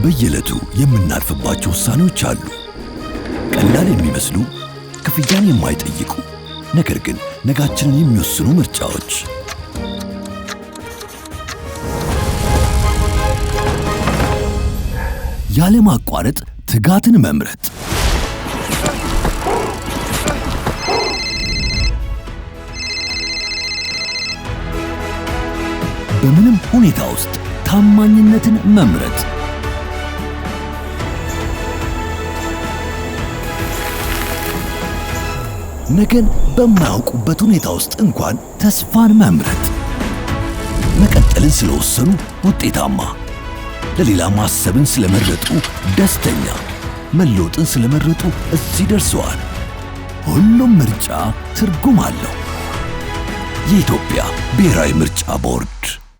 በየዕለቱ የምናርፍባቸው ውሳኔዎች አሉ። ቀላል የሚመስሉ ክፍያን የማይጠይቁ ነገር ግን ነጋችንን የሚወስኑ ምርጫዎች። ያለማቋረጥ ትጋትን መምረጥ። በምንም ሁኔታ ውስጥ ታማኝነትን መምረጥ። ነገን በማያውቁበት ሁኔታ ውስጥ እንኳን ተስፋን መምረጥ። መቀጠልን ስለወሰኑ ውጤታማ፣ ለሌላ ማሰብን ስለመረጡ ደስተኛ፣ መለወጥን ስለመረጡ እዚህ ደርሰዋል። ሁሉም ምርጫ ትርጉም አለው። የኢትዮጵያ ብሔራዊ ምርጫ ቦርድ